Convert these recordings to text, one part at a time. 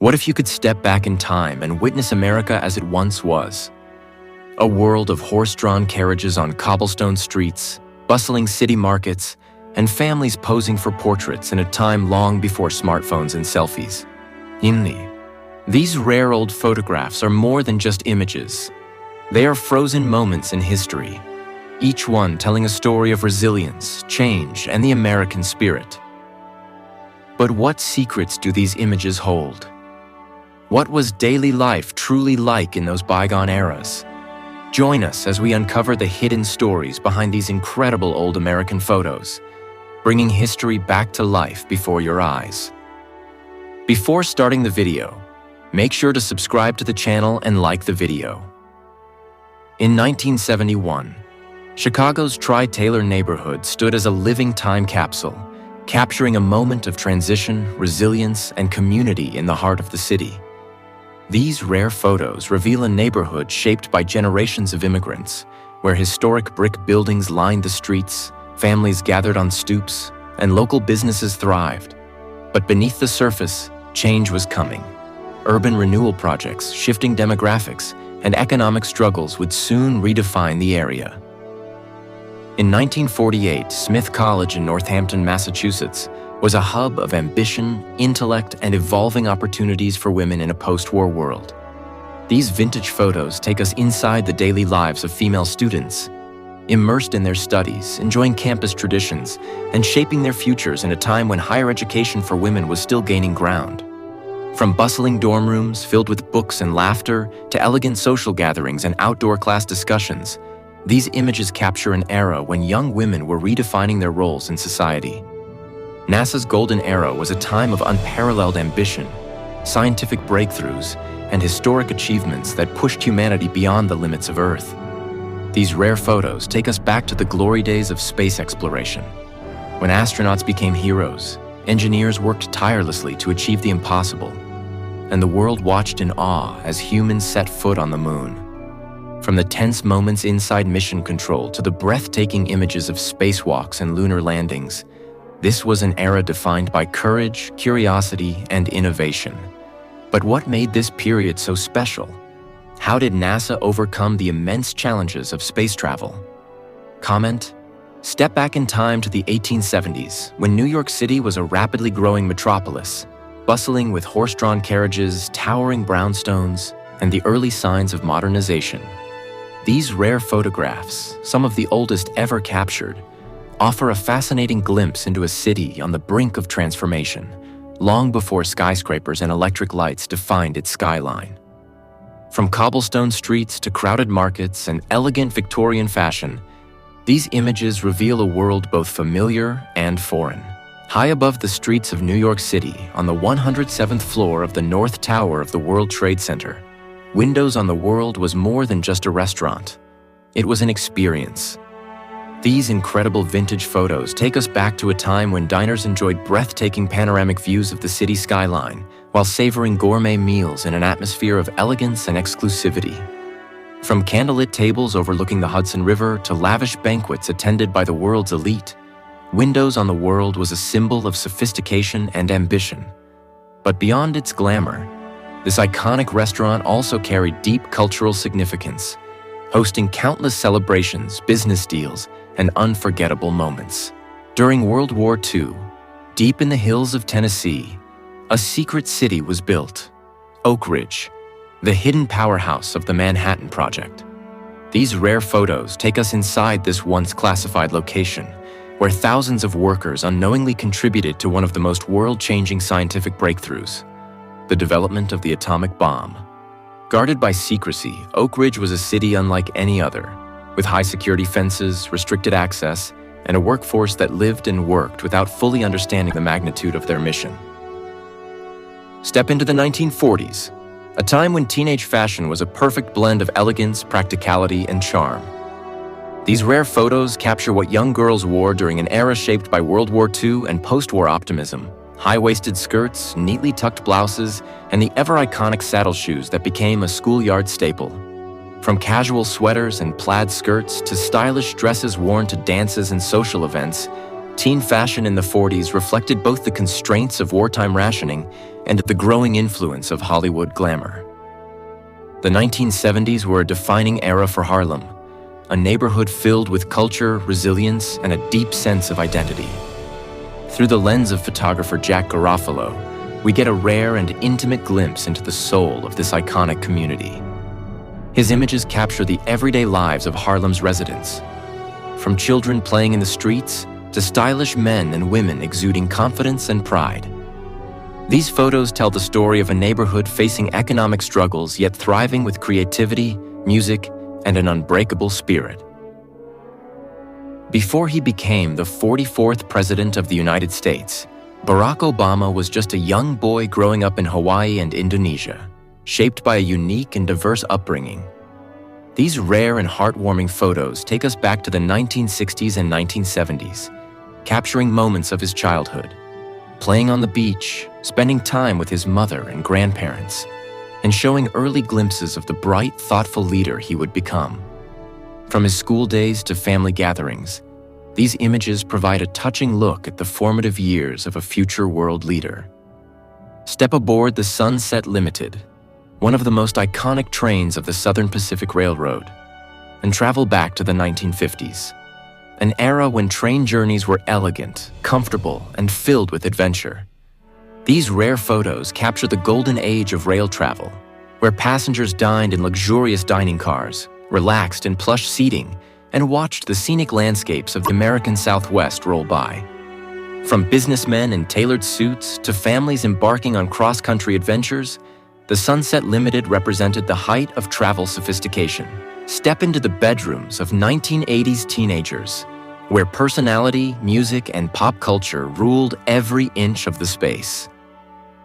What if you could step back in time and witness America as it once was? A world of horse-drawn carriages on cobblestone streets, bustling city markets, and families posing for portraits in a time long before smartphones and selfies. These rare old photographs are more than just images. They are frozen moments in history, each one telling a story of resilience, change, and the American spirit. But what secrets do these images hold? What was daily life truly like in those bygone eras? Join us as we uncover the hidden stories behind these incredible old American photos, bringing history back to life before your eyes. Before starting the video, make sure to subscribe to the channel and like the video. In 1971, Chicago's Tri-Taylor neighborhood stood as a living time capsule, capturing a moment of transition, resilience, and community in the heart of the city. These rare photos reveal a neighborhood shaped by generations of immigrants, where historic brick buildings lined the streets, families gathered on stoops, and local businesses thrived. But beneath the surface, change was coming. Urban renewal projects, shifting demographics, and economic struggles would soon redefine the area. In 1948, Smith College in Northampton, Massachusetts, was a hub of ambition, intellect, and evolving opportunities for women in a post-war world. These vintage photos take us inside the daily lives of female students, immersed in their studies, enjoying campus traditions, and shaping their futures in a time when higher education for women was still gaining ground. From bustling dorm rooms filled with books and laughter to elegant social gatherings and outdoor class discussions, these images capture an era when young women were redefining their roles in society. NASA's golden era was a time of unparalleled ambition, scientific breakthroughs, and historic achievements that pushed humanity beyond the limits of Earth. These rare photos take us back to the glory days of space exploration, when astronauts became heroes, engineers worked tirelessly to achieve the impossible, and the world watched in awe as humans set foot on the moon. From the tense moments inside mission control to the breathtaking images of spacewalks and lunar landings, this was an era defined by courage, curiosity, and innovation. But what made this period so special? How did NASA overcome the immense challenges of space travel? Comment: step back in time to the 1870s, when New York City was a rapidly growing metropolis, bustling with horse-drawn carriages, towering brownstones, and the early signs of modernization. These rare photographs, some of the oldest ever captured, offer a fascinating glimpse into a city on the brink of transformation, long before skyscrapers and electric lights defined its skyline. From cobblestone streets to crowded markets and elegant Victorian fashion, these images reveal a world both familiar and foreign. High above the streets of New York City, on the 107th floor of the North Tower of the World Trade Center, Windows on the World was more than just a restaurant. It was an experience. These incredible vintage photos take us back to a time when diners enjoyed breathtaking panoramic views of the city skyline while savoring gourmet meals in an atmosphere of elegance and exclusivity. From candlelit tables overlooking the Hudson River to lavish banquets attended by the world's elite, Windows on the World was a symbol of sophistication and ambition. But beyond its glamour, this iconic restaurant also carried deep cultural significance, hosting countless celebrations, business deals, and unforgettable moments. During World War II, deep in the hills of Tennessee, a secret city was built, Oak Ridge, the hidden powerhouse of the Manhattan Project. These rare photos take us inside this once classified location, where thousands of workers unknowingly contributed to one of the most world-changing scientific breakthroughs, the development of the atomic bomb. Guarded by secrecy, Oak Ridge was a city unlike any other, with high security fences, restricted access, and a workforce that lived and worked without fully understanding the magnitude of their mission. Step into the 1940s, a time when teenage fashion was a perfect blend of elegance, practicality, and charm. These rare photos capture what young girls wore during an era shaped by World War II and post-war optimism. High-waisted skirts, neatly tucked blouses, and the ever-iconic saddle shoes that became a schoolyard staple. From casual sweaters and plaid skirts to stylish dresses worn to dances and social events, teen fashion in the 40s reflected both the constraints of wartime rationing and the growing influence of Hollywood glamour. The 1970s were a defining era for Harlem, a neighborhood filled with culture, resilience, and a deep sense of identity. Through the lens of photographer Jack Garofalo, we get a rare and intimate glimpse into the soul of this iconic community. His images capture the everyday lives of Harlem's residents, from children playing in the streets to stylish men and women exuding confidence and pride. These photos tell the story of a neighborhood facing economic struggles yet thriving with creativity, music, and an unbreakable spirit. Before he became the 44th President of the United States, Barack Obama was just a young boy growing up in Hawaii and Indonesia, shaped by a unique and diverse upbringing. These rare and heartwarming photos take us back to the 1960s and 1970s, capturing moments of his childhood, playing on the beach, spending time with his mother and grandparents, and showing early glimpses of the bright, thoughtful leader he would become. From his school days to family gatherings, these images provide a touching look at the formative years of a future world leader. Step aboard the Sunset Limited, one of the most iconic trains of the Southern Pacific Railroad, and travel back to the 1950s, an era when train journeys were elegant, comfortable, and filled with adventure. These rare photos capture the golden age of rail travel, where passengers dined in luxurious dining cars, relaxed in plush seating, and watched the scenic landscapes of the American Southwest roll by. From businessmen in tailored suits to families embarking on cross-country adventures, the Sunset Limited represented the height of travel sophistication. Step into the bedrooms of 1980s teenagers, where personality, music, and pop culture ruled every inch of the space.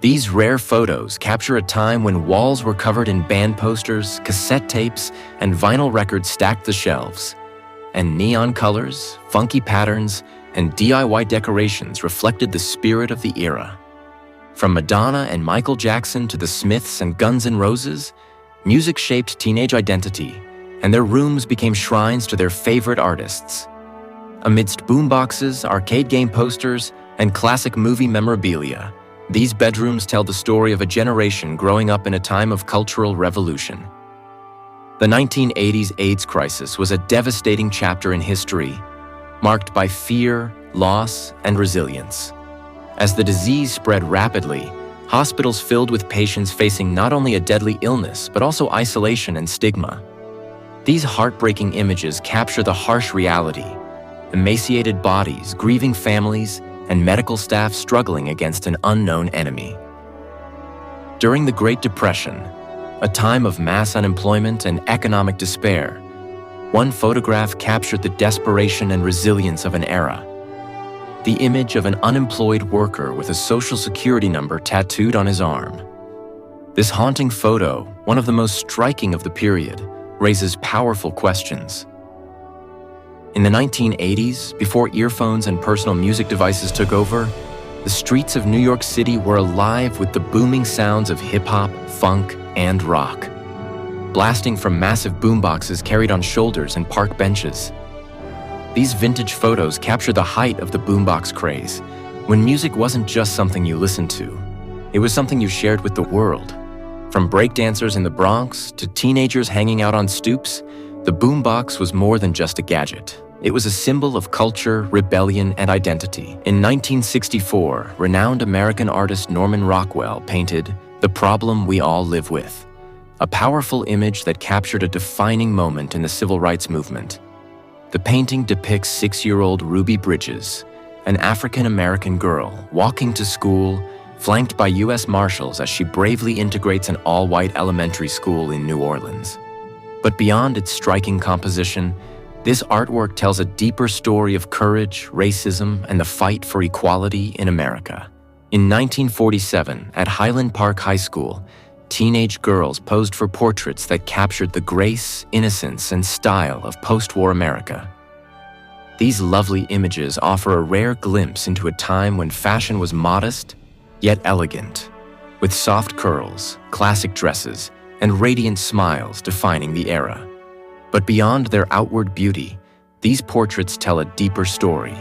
These rare photos capture a time when walls were covered in band posters, cassette tapes, and vinyl records stacked the shelves, and neon colors, funky patterns, and DIY decorations reflected the spirit of the era. From Madonna and Michael Jackson to the Smiths and Guns N' Roses, music shaped teenage identity, and their rooms became shrines to their favorite artists. Amidst boomboxes, arcade game posters, and classic movie memorabilia, these bedrooms tell the story of a generation growing up in a time of cultural revolution. The 1980s AIDS crisis was a devastating chapter in history, marked by fear, loss, and resilience. As the disease spread rapidly, hospitals filled with patients facing not only a deadly illness, but also isolation and stigma. These heartbreaking images capture the harsh reality: emaciated bodies, grieving families, and medical staff struggling against an unknown enemy. During the Great Depression, a time of mass unemployment and economic despair, one photograph captured the desperation and resilience of an era. The image of an unemployed worker with a social security number tattooed on his arm. This haunting photo, one of the most striking of the period, raises powerful questions. In the 1980s, before earphones and personal music devices took over, the streets of New York City were alive with the booming sounds of hip-hop, funk, and rock, blasting from massive boomboxes carried on shoulders and park benches. These vintage photos capture the height of the boombox craze, when music wasn't just something you listened to. It was something you shared with the world. From breakdancers in the Bronx to teenagers hanging out on stoops, the boombox was more than just a gadget. It was a symbol of culture, rebellion, and identity. In 1964, renowned American artist Norman Rockwell painted "The Problem We All Live With," a powerful image that captured a defining moment in the civil rights movement. The painting depicts 6-year-old Ruby Bridges, an African-American girl walking to school, flanked by U.S. Marshals as she bravely integrates an all-white elementary school in New Orleans. But beyond its striking composition, this artwork tells a deeper story of courage, racism, and the fight for equality in America. In 1947, at Highland Park High School, teenage girls posed for portraits that captured the grace, innocence, and style of post-war America. These lovely images offer a rare glimpse into a time when fashion was modest, yet elegant, with soft curls, classic dresses, and radiant smiles defining the era. But beyond their outward beauty, these portraits tell a deeper story,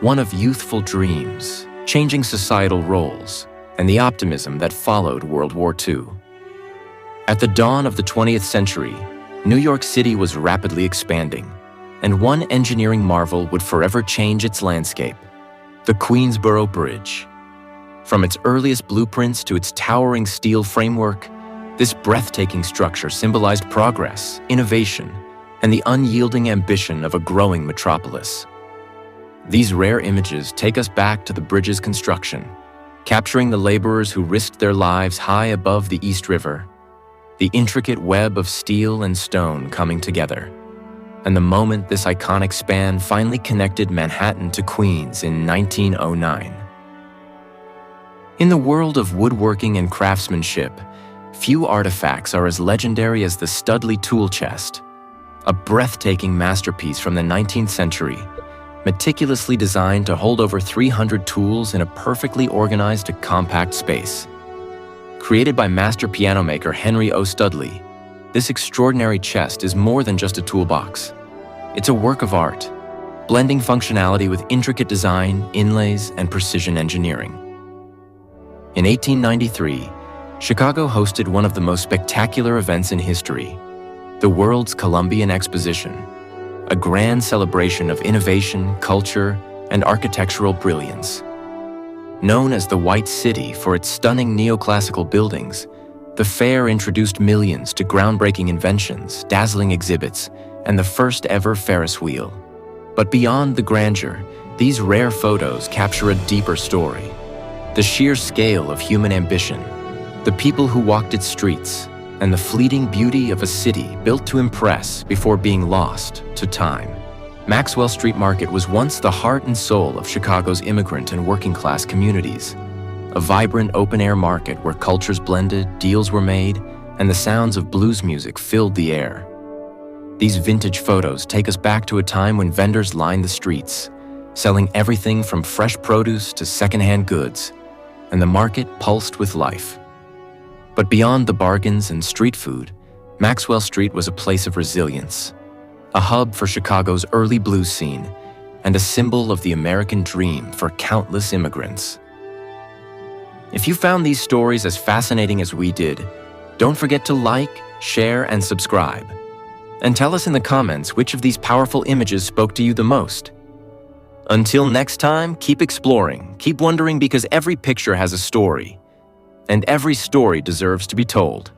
one of youthful dreams, changing societal roles, and the optimism that followed World War II. At the dawn of the 20th century, New York City was rapidly expanding, and one engineering marvel would forever change its landscape: the Queensboro Bridge. From its earliest blueprints to its towering steel framework, this breathtaking structure symbolized progress, innovation, and the unyielding ambition of a growing metropolis. These rare images take us back to the bridge's construction, capturing the laborers who risked their lives high above the East River, the intricate web of steel and stone coming together, and the moment this iconic span finally connected Manhattan to Queens in 1909. In the world of woodworking and craftsmanship, few artifacts are as legendary as the Studley tool chest, a breathtaking masterpiece from the 19th century, meticulously designed to hold over 300 tools in a perfectly organized, compact space. Created by master piano maker Henry O. Studley, this extraordinary chest is more than just a toolbox. It's a work of art, blending functionality with intricate design, inlays, and precision engineering. In 1893, Chicago hosted one of the most spectacular events in history, the World's Columbian Exposition, a grand celebration of innovation, culture, and architectural brilliance. Known as the White City for its stunning neoclassical buildings, the fair introduced millions to groundbreaking inventions, dazzling exhibits, and the first ever Ferris wheel. But beyond the grandeur, these rare photos capture a deeper story: the sheer scale of human ambition, the people who walked its streets, and the fleeting beauty of a city built to impress before being lost to time. Maxwell Street Market was once the heart and soul of Chicago's immigrant and working-class communities, a vibrant open-air market where cultures blended, deals were made, and the sounds of blues music filled the air. These vintage photos take us back to a time when vendors lined the streets, selling everything from fresh produce to secondhand goods, and the market pulsed with life. But beyond the bargains and street food, Maxwell Street was a place of resilience, a hub for Chicago's early blues scene, and a symbol of the American dream for countless immigrants. If you found these stories as fascinating as we did, don't forget to like, share, and subscribe. And tell us in the comments which of these powerful images spoke to you the most. Until next time, keep exploring, keep wondering, because every picture has a story, and every story deserves to be told.